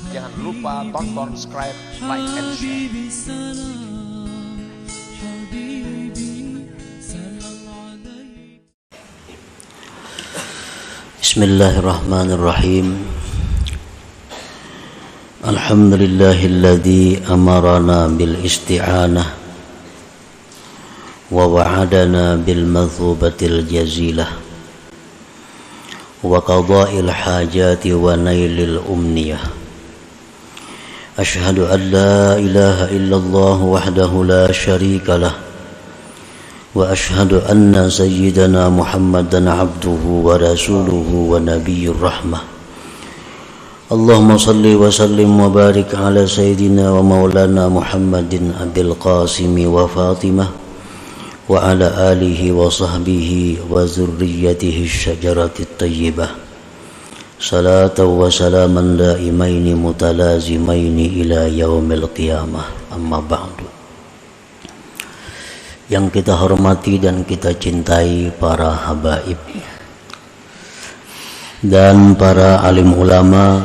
Jangan lupa tonton, subscribe, like, and share. Bismillahirrahmanirrahim. Alhamdulillahilladzi amarana bil isti'anah wa wa'adana bil madhubatil jazilah wa qada'il hajati wa nailil umniyah. Ashhadu an la ilaha illallah wahdahu la syarika lah wa ashhadu anna sayyidana Muhammadan abduhu wa rasuluhu wa nabiyyur rahmah. Allahumma salli wa sallim wa barik ala sayyidina wa maulana Muhammadin abil qasimi wa Fatimah wa ala alihi wa sahbihi wa zurriyatihi syajaratit tayyibah. Salatan wa salaman daimaini mutalazimaini ila yaumil qiyamah. Amma ba'du. Yang kita hormati dan kita cintai para habaib dan para alim ulama,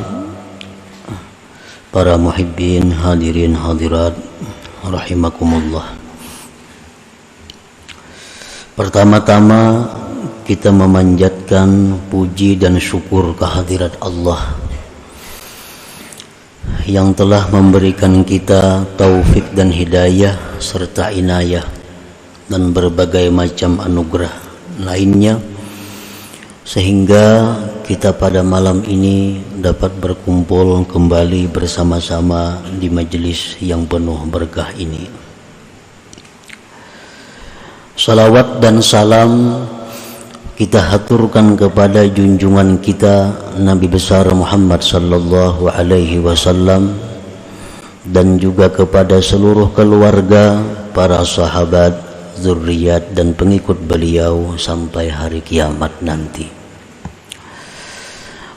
para muhibbin, hadirin hadirat rahimakumullah. Pertama-tama kita memanjatkan puji dan syukur kehadirat Allah yang telah memberikan kita taufik dan hidayah serta inayah dan berbagai macam anugerah lainnya, sehingga kita pada malam ini dapat berkumpul kembali bersama-sama di majelis yang penuh berkah ini. Salawat dan salam kita haturkan kepada junjungan kita Nabi besar Muhammad sallallahu alaihi wasallam dan juga kepada seluruh keluarga, para sahabat, zuriat dan pengikut beliau sampai hari kiamat nanti.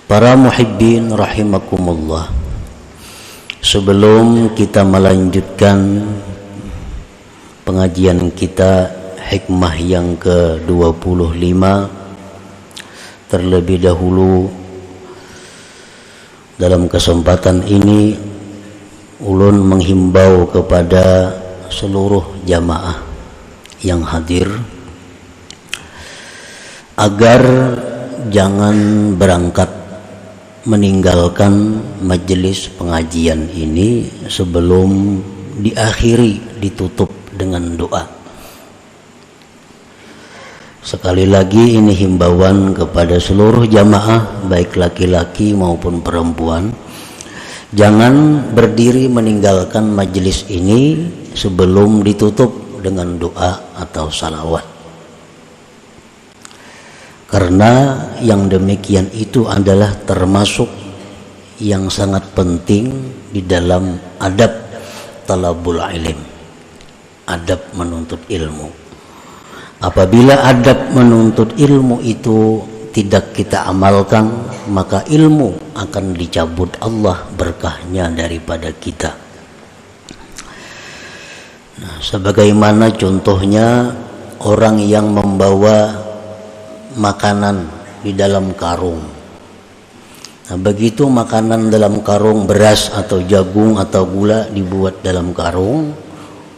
Para muhibbin rahimakumullah, sebelum kita melanjutkan pengajian kita hikmah yang ke-25, terlebih dahulu dalam kesempatan ini ulun menghimbau kepada seluruh jamaah yang hadir agar jangan berangkat meninggalkan majelis pengajian ini sebelum diakhiri, ditutup dengan doa. Sekali lagi ini himbauan kepada seluruh jamaah, baik laki-laki maupun perempuan, jangan berdiri meninggalkan majelis ini sebelum ditutup dengan doa atau salawat. Karena yang demikian itu adalah termasuk yang sangat penting di dalam adab talabul ilm, adab menuntut ilmu. Apabila adab menuntut ilmu itu tidak kita amalkan, maka ilmu akan dicabut Allah berkahnya daripada kita. Nah, sebagaimana contohnya orang yang membawa makanan di dalam karung. Nah, begitu makanan dalam karung, beras atau jagung atau gula dibuat dalam karung,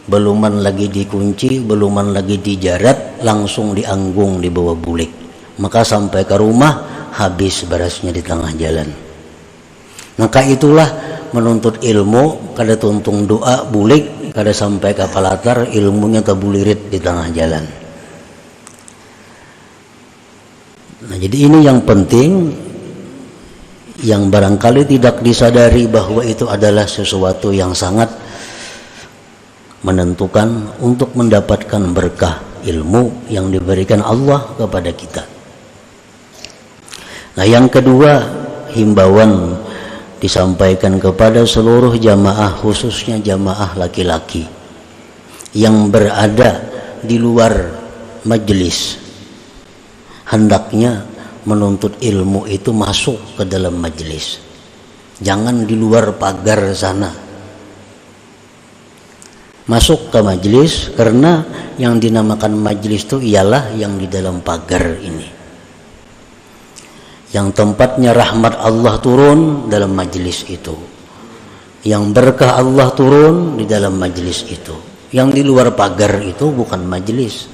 beluman lagi dikunci, beluman lagi dijarat, langsung dianggung di bawah bulik. Maka sampai ke rumah habis berasnya di tengah jalan. Maka itulah menuntut ilmu, kada tuntung doa bulik, kada sampai ke palatar, ilmunya tabulirit di tengah jalan. Nah, jadi ini yang penting, yang barangkali tidak disadari bahwa itu adalah sesuatu yang sangat menentukan untuk mendapatkan berkah ilmu yang diberikan Allah kepada kita. Nah, yang kedua, himbauan disampaikan kepada seluruh jamaah, khususnya jamaah laki-laki yang berada di luar majelis. Hendaknya menuntut ilmu itu masuk ke dalam majelis, jangan di luar pagar sana. Masuk ke majelis, karena yang dinamakan majelis itu ialah yang di dalam pagar ini. yang tempatnya rahmat Allah turun dalam majelis itu, yang berkah Allah turun di dalam majelis itu. Yang di luar pagar itu bukan majelis.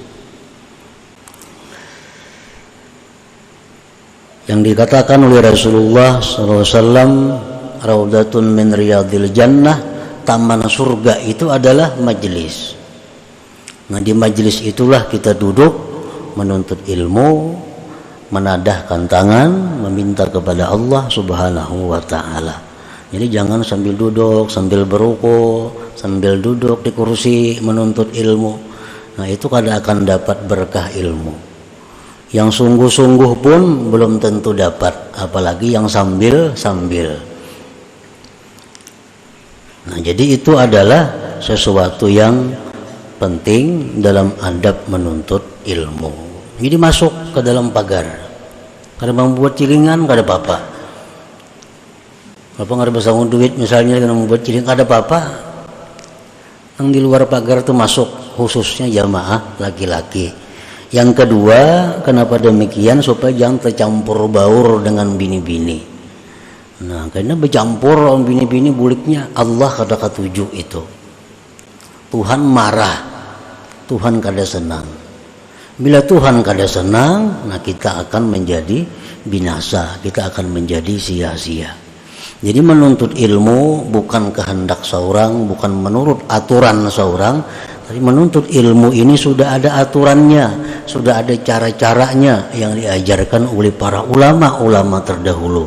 Yang dikatakan oleh Rasulullah SAW, Raudatun min riyadil jannah, taman surga itu adalah majelis. Nah, di majelis itulah kita duduk menuntut ilmu, menadahkan tangan, meminta kepada Allah Subhanahu wa ta'ala. Jadi jangan sambil duduk, sambil beruku, sambil duduk di kursi menuntut ilmu. Nah, itu kada akan dapat berkah ilmu. Yang sungguh-sungguh pun belum tentu dapat, apalagi yang sambil-sambil. Nah, jadi itu adalah sesuatu yang penting dalam adab menuntut ilmu. Jadi masuk ke dalam pagar. Kada membuat cilingan, kada apa-apa. Apa nggak ada bersama duit misalnya kalau membuat cilingan, kada apa-apa. Yang di luar pagar itu masuk, khususnya jamaah laki-laki. Yang kedua, kenapa demikian? Supaya jangan tercampur baur dengan bini-bini. Nah, karena bercampur orang bini-bini buliknya Allah kada ketujuh itu. Tuhan marah, Tuhan kada senang. Bila Tuhan kada senang, nah kita akan menjadi binasa, kita akan menjadi sia-sia. Jadi menuntut ilmu bukan kehendak seorang, bukan menurut aturan seorang, tapi menuntut ilmu ini sudah ada aturannya, sudah ada cara-caranya yang diajarkan oleh para ulama-ulama terdahulu.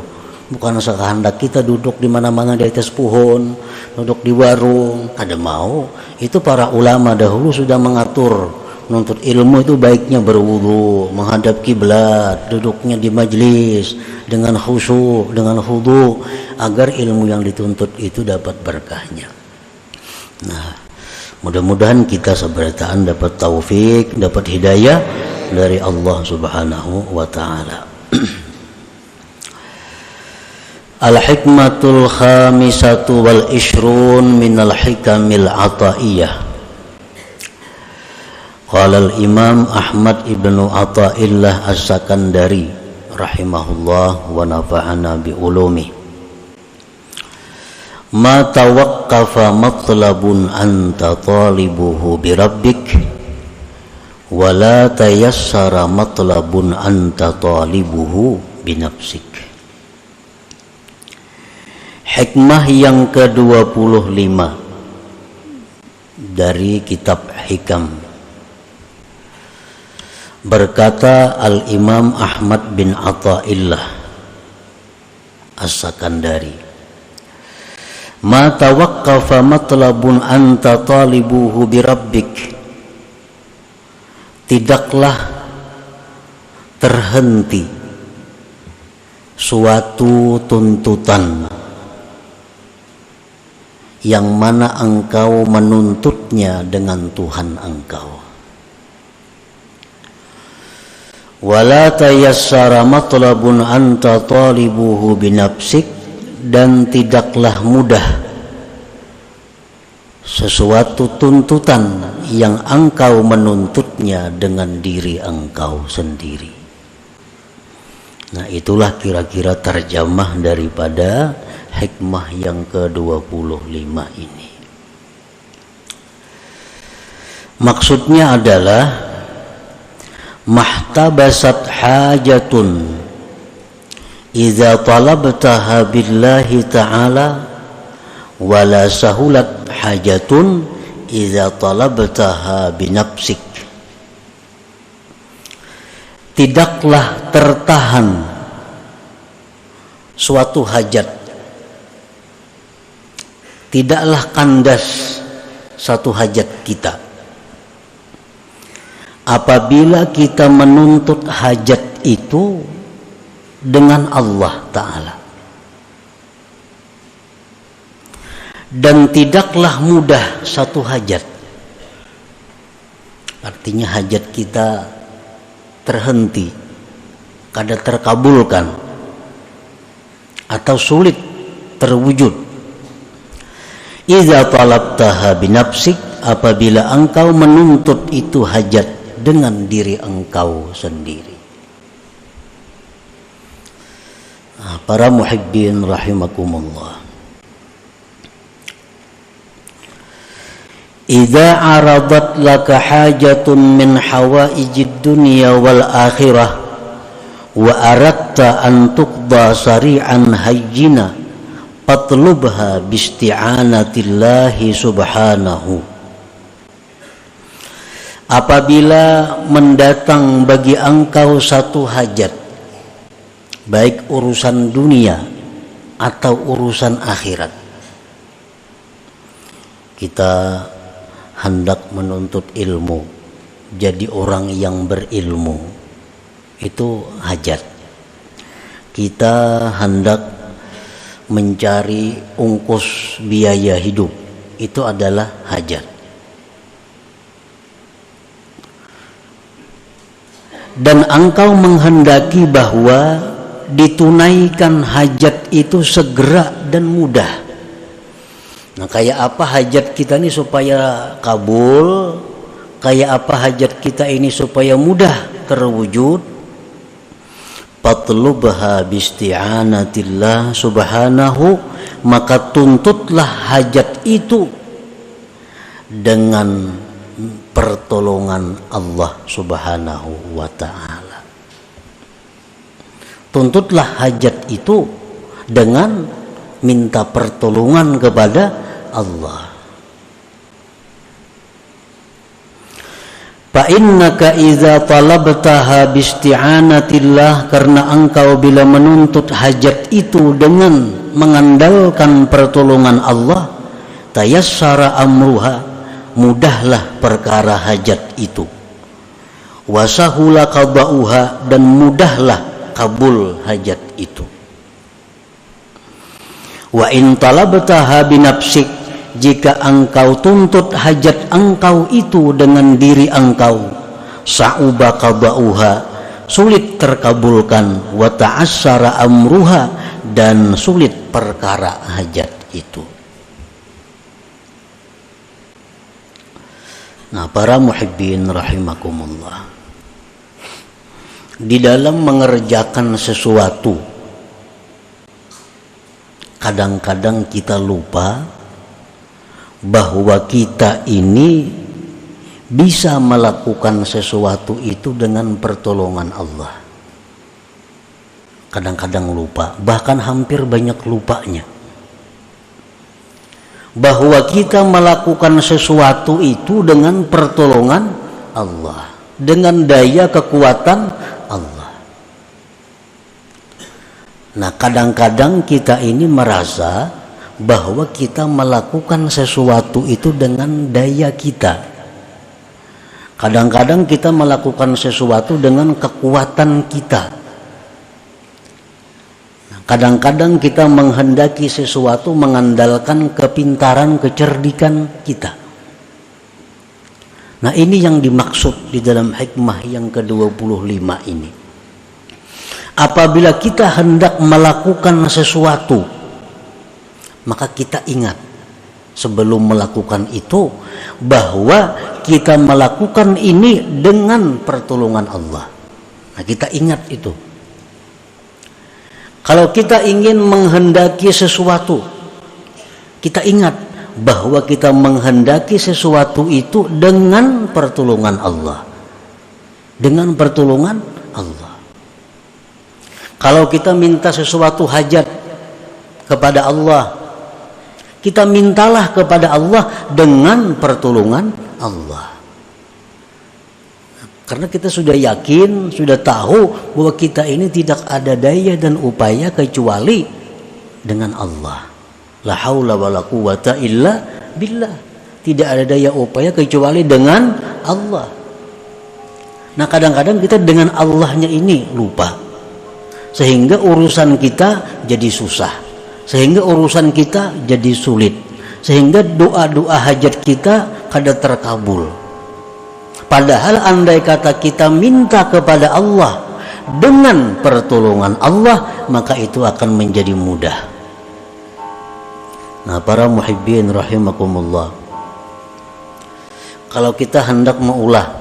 Bukan sekehendak kita duduk di mana-mana di atas pohon, duduk di warung, kada mau. Itu para ulama dahulu sudah mengatur. Menuntut ilmu itu baiknya berwudu, menghadap kiblat, duduknya di majlis dengan khusyuk, dengan khudu, agar ilmu yang dituntut itu dapat berkahnya. Nah, mudah-mudahan kita seberataan dapat taufik, dapat hidayah dari Allah Subhanahu wa ta'ala. Al-hikmatul khamisatu wal ishrun minal hikamil ataiyah. Qala al-Imam Ahmad ibnu Athaillah As-Sakandari rahimahullah wa nafa'ana bi ulumi. Ma tawaqqafa matlabun anta talibuhu bi rabbik wa la tayassara matlabun anta talibuhu bi nafsik. Hikmah yang ke-25 dari kitab Hikam. Berkata Al-Imam Ahmad bin Athaillah As-Sakandari, ma tawaqqafa matlabun anta talibuhu bi rabbik, tidaklah terhenti suatu tuntutan yang mana engkau menuntutnya dengan Tuhan engkau. Wala tayassara matlabun anta talibuhu binafsik, dan tidaklah mudah sesuatu tuntutan yang engkau menuntutnya dengan diri engkau sendiri. Nah, itulah kira-kira terjemah daripada hikmah yang ke-25 ini. Maksudnya adalah mahtabasat hajatun idza talabtaha billahi ta'ala wala sahulat hajatun idza talabtaha binafsik. Tidaklah tertahan suatu hajat, tidaklah kandas satu hajat kita apabila kita menuntut hajat itu dengan Allah Ta'ala. Dan tidaklah mudah satu hajat, artinya hajat kita terhenti, kada terkabulkan atau sulit terwujud. Idza talabtaha binafsik, apabila engkau menuntut itu hajat dengan diri engkau sendiri. Para muhibbin rahimakumullah, idza aradat laka hajatun min hawaijid dunya wal akhirah wa aradta an tuqda sari'an hayyina fatlubha bisti'anatillahi subhanahu. Apabila mendatang bagi engkau satu hajat, baik urusan dunia atau urusan akhirat, kita hendak menuntut ilmu, jadi orang yang berilmu, itu hajat. Kita hendak mencari ungkus biaya hidup, itu adalah hajat. Dan engkau menghendaki bahwa ditunaikan hajat itu segera dan mudah. Nah, kayak apa hajat kita ini supaya kabul? Kayak apa hajat kita ini supaya mudah terwujud? Fatlubha bisti'anatillah subhanahu, maka tuntutlah hajat itu dengan pertolongan Allah subhanahu wa ta'ala. Tuntutlah hajat itu dengan minta pertolongan kepada Allah. Fa innaka idza talabtaha bisti'anatillah, karena engkau bila menuntut hajat itu dengan mengandalkan pertolongan Allah, tayassara amruha, mudahlah perkara hajat itu, wasahula qada'uha, dan mudahlah kabul hajat itu. Wa in talabtaha binafsik, jika engkau tuntut hajat engkau itu dengan diri engkau, sa'uba qada'uha, sulit terkabulkan, wa ta'assara amruha, dan sulit perkara hajat itu. Nah, para muhibbin rahimakumullah, di dalam mengerjakan sesuatu, kadang-kadang kita lupa bahwa kita ini bisa melakukan sesuatu itu dengan pertolongan Allah. Kadang-kadang lupa, bahkan hampir banyak lupanya, bahwa kita melakukan sesuatu itu dengan pertolongan Allah, dengan daya kekuatan Allah. Nah, kadang-kadang kita ini merasa bahwa kita melakukan sesuatu itu dengan daya kita. Kadang-kadang kita melakukan sesuatu dengan kekuatan kita. Kadang-kadang kita menghendaki sesuatu mengandalkan kepintaran, kecerdikan kita. Nah, ini yang dimaksud di dalam hikmah yang ke-25 ini. Apabila kita hendak melakukan sesuatu, maka kita ingat sebelum melakukan itu bahwa kita melakukan ini dengan pertolongan Allah. Nah, kita ingat itu. Kalau kita ingin menghendaki sesuatu, kita ingat bahwa kita menghendaki sesuatu itu dengan pertolongan Allah. Dengan pertolongan Allah. Kalau kita minta sesuatu hajat kepada Allah, kita mintalah kepada Allah dengan pertolongan Allah. Karena kita sudah yakin, sudah tahu bahwa kita ini tidak ada daya dan upaya kecuali dengan Allah. La haula wala quwata illa billah. Tidak ada daya upaya kecuali dengan Allah. Nah, kadang-kadang kita dengan Allahnya ini lupa. Sehingga urusan kita jadi susah. Sehingga urusan kita jadi sulit. Sehingga doa-doa hajat kita kada terkabul. Padahal andai kata kita minta kepada Allah dengan pertolongan Allah, maka itu akan menjadi mudah. Nah, para muhibbin rahimakumullah, kalau kita hendak mengulah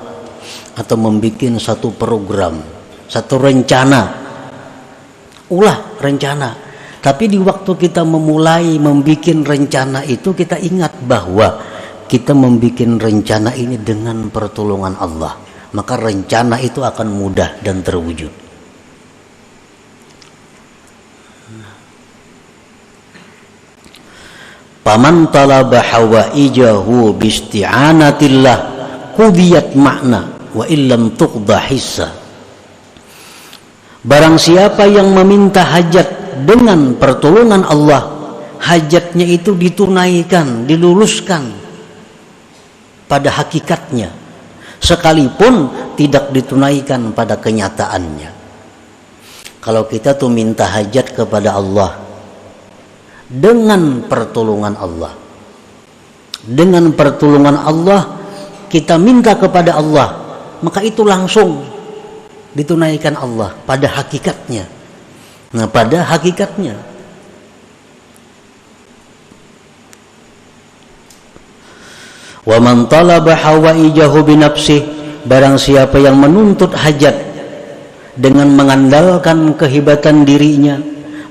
atau membuat satu program, satu rencana ulah rencana. Tapi di waktu kita memulai membikin rencana itu, kita ingat bahwa kita membikin rencana ini dengan pertolongan Allah, maka rencana itu akan mudah dan terwujud. Paman talaba hawaijahu bisti'anatillah qudiyat makna wa illam tuqda hissa. Barang siapa yang meminta hajat dengan pertolongan Allah, hajatnya itu ditunaikan, diluluskan pada hakikatnya, sekalipun tidak ditunaikan pada kenyataannya. Kalau kita tuh minta hajat kepada Allah dengan pertolongan Allah, dengan pertolongan Allah kita minta kepada Allah, maka itu langsung ditunaikan Allah pada hakikatnya. Nah, pada hakikatnya. Wa man talaba hawaijahu binafsih, barang siapa yang menuntut hajat dengan mengandalkan kehebatan dirinya,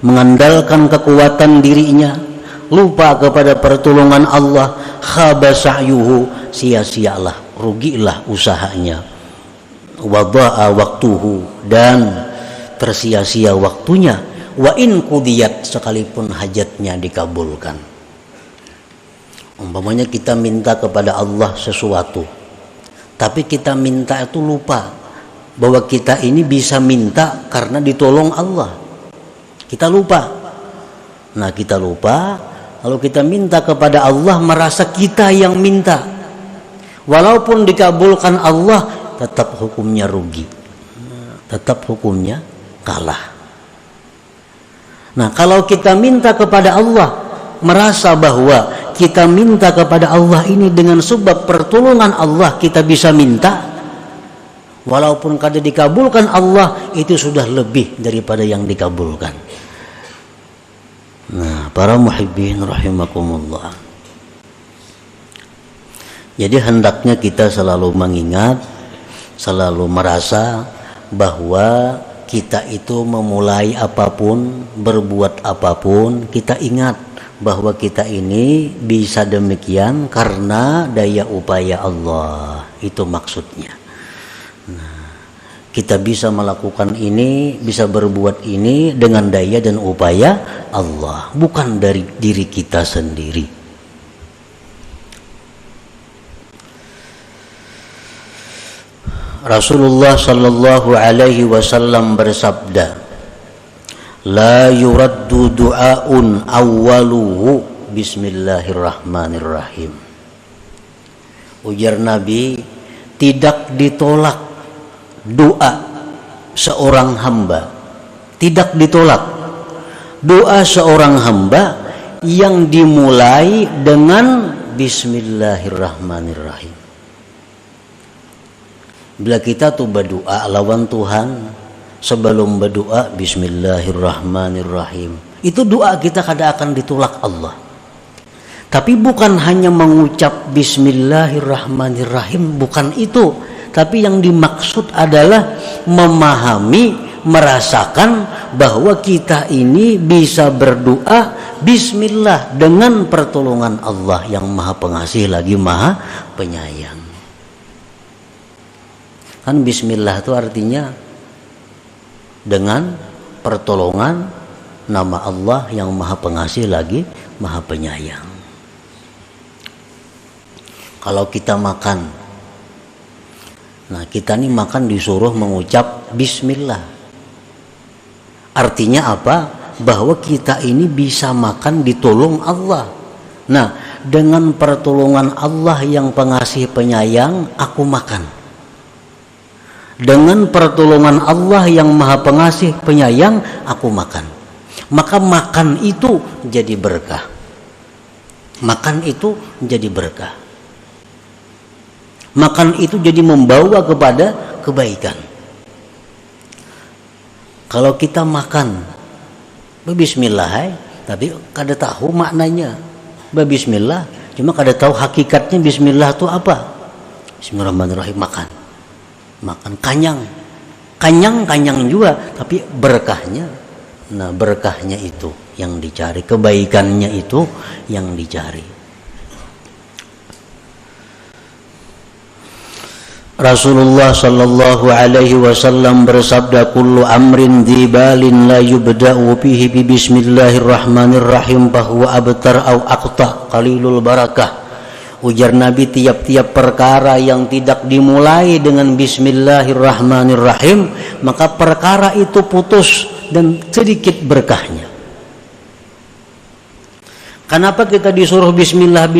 mengandalkan kekuatan dirinya, lupa kepada pertolongan Allah, khaba sa'yuhu, sia-sialah, rugilah usahanya, wada'a waktuhu, dan tersia-sia waktunya, wa in qudiyat, sekalipun hajatnya dikabulkan. Umpamanya kita minta kepada Allah sesuatu, tapi kita minta itu lupa bahwa kita ini bisa minta karena ditolong Allah. Kita lupa. Nah, kita lupa, kalau kita minta kepada Allah merasa kita yang minta. Walaupun dikabulkan Allah, tetap hukumnya rugi. Tetap hukumnya kalah. Nah, kalau kita minta kepada Allah, merasa bahwa kita minta kepada Allah ini dengan sebab pertolongan Allah kita bisa minta, walaupun kada dikabulkan Allah, itu sudah lebih daripada yang dikabulkan. Nah, para muhibbin rahimakumullah. Jadi hendaknya kita selalu mengingat, selalu merasa bahwa kita itu memulai apapun, berbuat apapun, kita ingat bahwa kita ini bisa demikian karena daya upaya Allah. Itu maksudnya. Kita bisa melakukan ini, bisa berbuat ini dengan daya dan upaya Allah, bukan dari diri kita sendiri. Rasulullah sallallahu alaihi wasallam bersabda, la yuraddu du'aun awwaluhu bismillahirrahmanirrahim. Ujar Nabi, tidak ditolak doa seorang hamba, tidak ditolak doa seorang hamba yang dimulai dengan bismillahirrahmanirrahim. Bila kita tuh berdoa lawan Tuhan, sebelum berdoa bismillahirrahmanirrahim, itu doa kita kada akan ditolak Allah. Tapi bukan hanya mengucap bismillahirrahmanirrahim, bukan itu. Tapi yang dimaksud adalah memahami, merasakan bahwa kita ini bisa berdoa bismillah dengan pertolongan Allah yang maha pengasih lagi maha penyayang. Kan bismillah itu artinya dengan pertolongan nama Allah yang maha pengasih lagi maha penyayang. Kalau kita makan, nah kita nih makan disuruh mengucap bismillah. Artinya apa? Bahwa kita ini bisa makan ditolong Allah. Nah, dengan pertolongan Allah yang pengasih penyayang, aku makan. Dengan pertolongan Allah yang maha pengasih penyayang, aku makan. Maka makan itu jadi berkah. Makan itu jadi berkah. Makan itu jadi membawa kepada kebaikan. Kalau kita makan bismillah, tapi kada tahu maknanya bismillah, cuma kada tahu hakikatnya bismillah itu apa. Bismillahirrahmanirrahim, makan kanyang juga, tapi berkahnya Nah, berkahnya itu yang dicari, kebaikannya itu yang dicari. Rasulullah sallallahu alaihi wasallam bersabda, kullu amrin dzibalin la yubda'u fihi bi bismillahirrahmanirrahim fahuwa abtar au aqta qalilul barakah. Ujar Nabi, tiap-tiap perkara yang tidak dimulai dengan bismillahirrahmanirrahim, maka perkara itu putus dan sedikit berkahnya. Kenapa kita disuruh bismillah?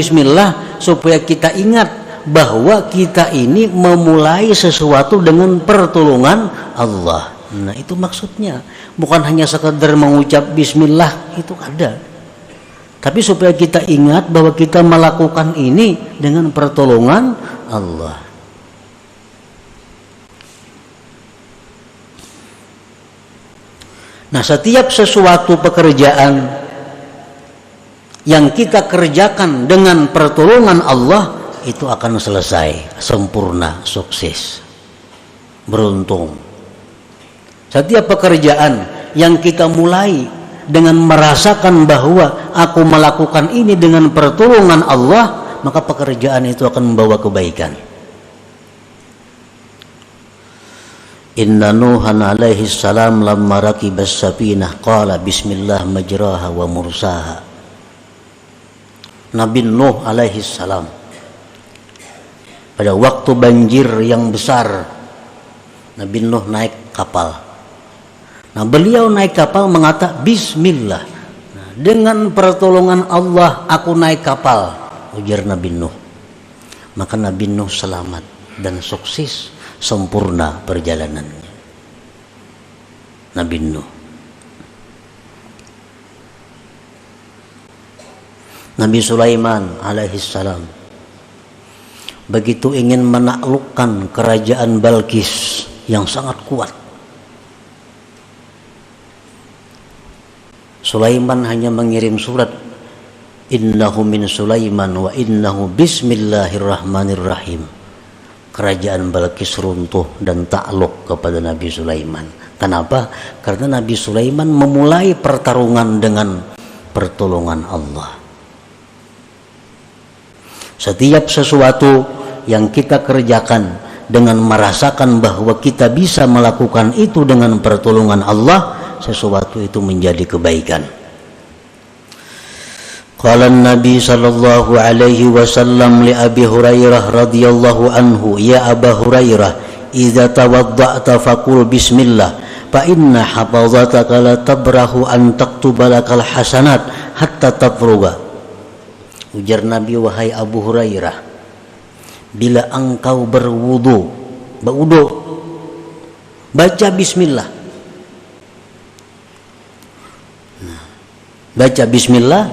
Supaya kita ingat bahwa kita ini memulai sesuatu dengan pertolongan Allah. Nah, itu maksudnya. Bukan hanya sekedar mengucap bismillah, itu ada. Tapi supaya kita ingat bahwa kita melakukan ini dengan pertolongan Allah. Nah, setiap sesuatu pekerjaan yang kita kerjakan dengan pertolongan Allah, itu akan selesai, sempurna, sukses, beruntung. Setiap pekerjaan yang kita mulai dengan merasakan bahwa aku melakukan ini dengan pertolongan Allah, maka pekerjaan itu akan membawa kebaikan. Inna Nuhan alaihi salam lamma rakibas safinah qala bismillah majraha wa mursaha. Nabi Nuh alaihi salam pada waktu banjir yang besar, Nabi Nuh naik kapal. Nah, beliau naik kapal mengatakan bismillah. Nah, dengan pertolongan Allah aku naik kapal, ujar Nabi Nuh. Maka Nabi Nuh selamat dan sukses, sempurna perjalanannya. Nabi Nuh. Nabi Sulaiman alaihissalam begitu ingin menaklukkan kerajaan Balqis yang sangat kuat, Sulaiman hanya mengirim surat, innahu min Sulaiman wa innahu bismillahirrahmanirrahim. Kerajaan Balqis runtuh dan takluk kepada Nabi Sulaiman. Kenapa? Karena Nabi Sulaiman memulai pertarungan dengan pertolongan Allah. Setiap sesuatu yang kita kerjakan dengan merasakan bahwa kita bisa melakukan itu dengan pertolongan Allah, sesuatu itu menjadi kebaikan. Qala Nabi sallallahu alaihi wasallam li Abi Hurairah radhiyallahu anhu, ya Aba Hurairah, idza tawadda'ta faqul bismillah fa inna hafazataka la tabrahu an taktuba lakal hasanat hatta tafruga. Ujar Nabi, wahai Abu Hurairah, bila engkau berwudu, baca bismillah. Baca bismillah,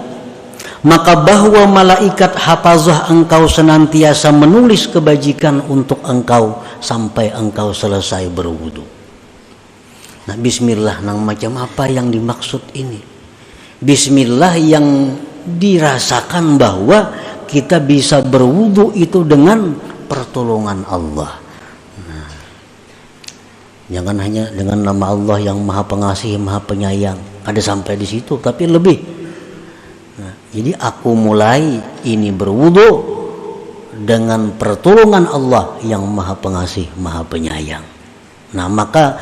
maka bahwa malaikat hafazah engkau senantiasa menulis kebajikan untuk engkau sampai engkau selesai berwudu. Nah, bismillah nang macam apa yang dimaksud ini? Bismillah yang dirasakan bahwa kita bisa berwudu itu dengan pertolongan Allah. Nah, jangan hanya dengan nama Allah yang Maha Pengasih, Maha Penyayang, ada sampai di situ, tapi lebih. Nah, jadi aku mulai ini berwudu dengan pertolongan Allah yang Maha Pengasih, Maha Penyayang. Nah, maka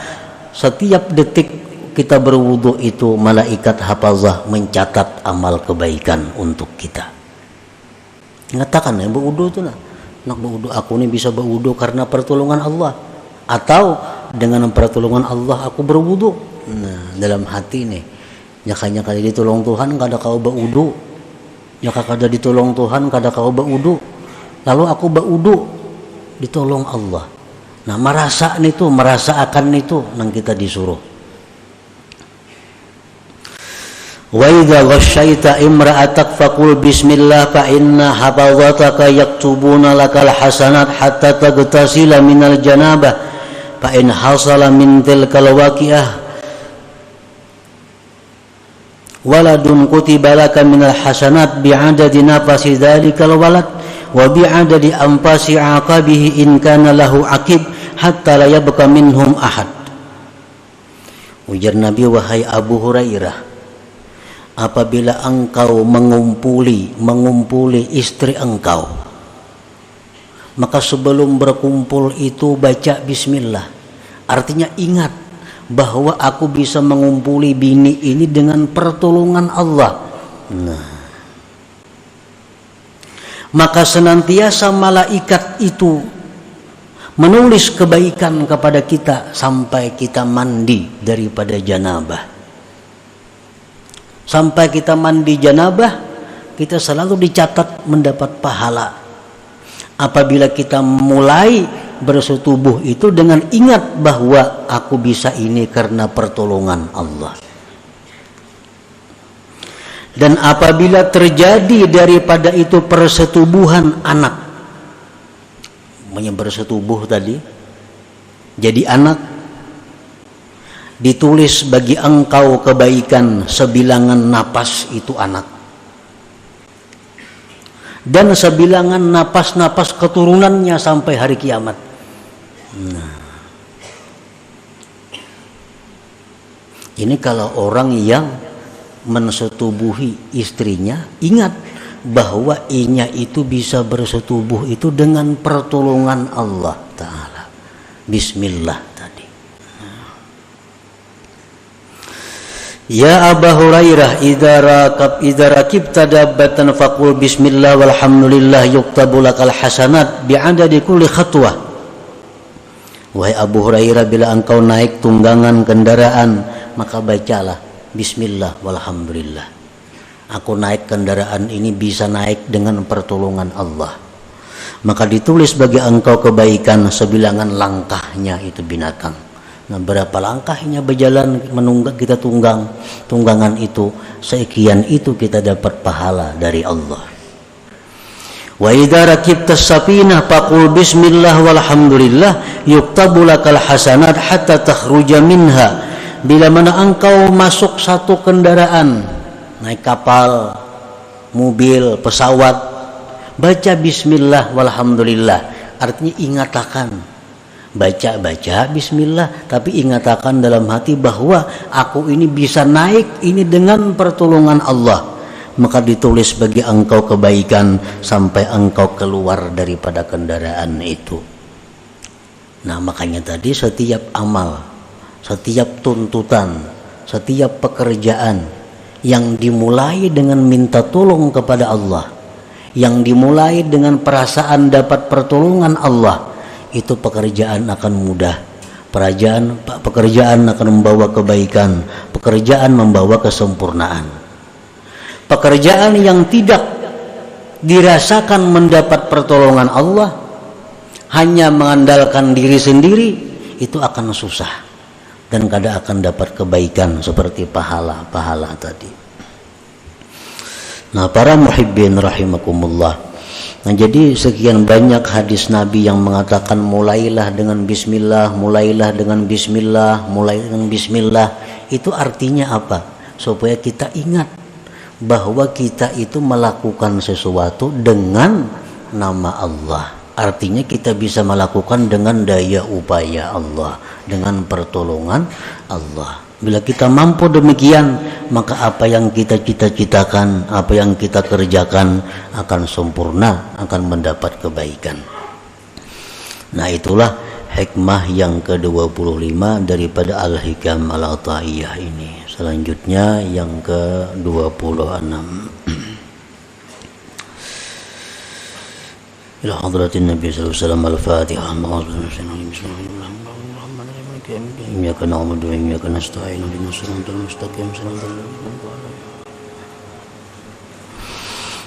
setiap detik kita berwudu itu malaikat hafazah mencatat amal kebaikan untuk kita. Mengatakan ya, berwudu itu nak berwudu, aku ini bisa berwudu karena pertolongan Allah, atau dengan pertolongan Allah aku berwudu. Nah, dalam hati nih, nyakanya kada ditolong Tuhan kada kau berwudu, nyaka kada ditolong Tuhan kada kau berwudu, lalu aku berwudu ditolong Allah. Nah, merasakan itu nang kita disuruh. Wa idza ghasyaita imra'atak faqul bismillah fa inna hafazataka yaktubuna lakal hasanat hatta tagtasila minal janabah fa in hasala min tilkal waqi'ah waladun kutiba laka minal hasanat bi'adadi nafasi dzalikal walad wa bi'adadi anfasi aqabihi in kana lahu aqib hatta la yabqa minhum ahad. Ujar Nabi, wahai Abu Hurairah, apabila engkau mengumpuli istri engkau, maka sebelum berkumpul itu baca bismillah. Artinya ingat bahwa aku bisa mengumpuli bini ini dengan pertolongan Allah. Nah, maka senantiasa malaikat itu menulis kebaikan kepada kita sampai kita mandi daripada janabah. Sampai kita mandi janabah, kita selalu dicatat mendapat pahala. Apabila kita mulai bersetubuh itu dengan ingat bahwa aku bisa ini karena pertolongan Allah. Dan apabila terjadi daripada itu persetubuhan anak, bersetubuh tadi jadi anak, ditulis bagi engkau kebaikan sebilangan napas itu anak, dan sebilangan napas-napas keturunannya sampai hari kiamat. Nah, ini kalau orang yang mensetubuhi istrinya, ingat bahwa inya itu bisa bersetubuh itu dengan pertolongan Allah Ta'ala. Bismillah tadi. Ya Abu Hurairah, idza rakibta dabbatan faqul bismillah walhamdulillah yuktabu lakal hasanat bi'adadi kulli khatwah. Wahai Abu Hurairah, bila engkau naik tunggangan kendaraan, maka bacalah bismillah walhamdulillah. Aku naik kendaraan ini bisa naik dengan pertolongan Allah. Maka ditulis bagi engkau kebaikan sebilangan langkahnya itu binatang. Nah, berapa langkahnya berjalan menunggang kita tunggangan itu, sekian itu kita dapat pahala dari Allah. Wa idza rakibtas safinah faqul bismillah walhamdulillah yuktabu lakal hasanat hatta takhruja minha. Bila mana engkau masuk satu kendaraan, naik kapal, mobil, pesawat, baca bismillah walhamdulillah. Artinya ingatakan, baca bismillah, tapi ingatakan dalam hati bahwa aku ini bisa naik ini dengan pertolongan Allah. Maka ditulis bagi engkau kebaikan sampai engkau keluar daripada kendaraan itu. Nah, makanya tadi setiap amal, setiap tuntutan, setiap pekerjaan yang dimulai dengan minta tolong kepada Allah, yang dimulai dengan perasaan dapat pertolongan Allah, itu pekerjaan akan mudah. Pekerjaan akan membawa kebaikan, pekerjaan membawa kesempurnaan. Pekerjaan yang tidak dirasakan mendapat pertolongan Allah, hanya mengandalkan diri sendiri, itu akan susah dan kada akan dapat kebaikan seperti pahala-pahala tadi. Nah, para muhibbin rahimakumullah. Nah, jadi sekian banyak hadis Nabi yang mengatakan mulailah dengan bismillah, mulailah dengan bismillah, mulai dengan bismillah. Itu artinya apa? Supaya kita ingat bahwa kita itu melakukan sesuatu dengan nama Allah. Artinya kita bisa melakukan dengan daya upaya Allah, dengan pertolongan Allah. Bila kita mampu demikian, maka apa yang kita cita-citakan, apa yang kita kerjakan akan sempurna, akan mendapat kebaikan. Nah, itulah hikmah yang ke-25 daripada Al-Hikam Al-Ata'iyah ini. Selanjutnya yang ke-26. Ila hadratin Nabi sallallahu alaihi wasallam al-Fatihah. Iyyaka na'budu wa iyyaka nasta'in. Ihdinas siratal mustaqim.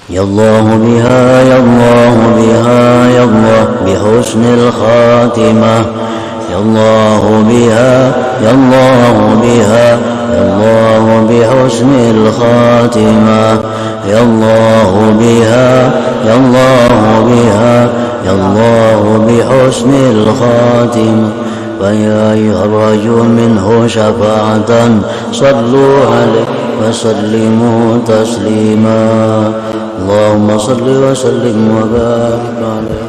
Ya Allah biha ya Allah biha ya Allah bihusnil khatimah. Ya Allah biha ya Allah biha ya Allah bihusnil khatimah. Ya Allah biha ya Allah biha ya Allah bihusnil khatimah. فيا أيها الرجل منه شفاعة صلوا عليه وسلموا تسليما. اللهم صل وسلم وبارك عليه.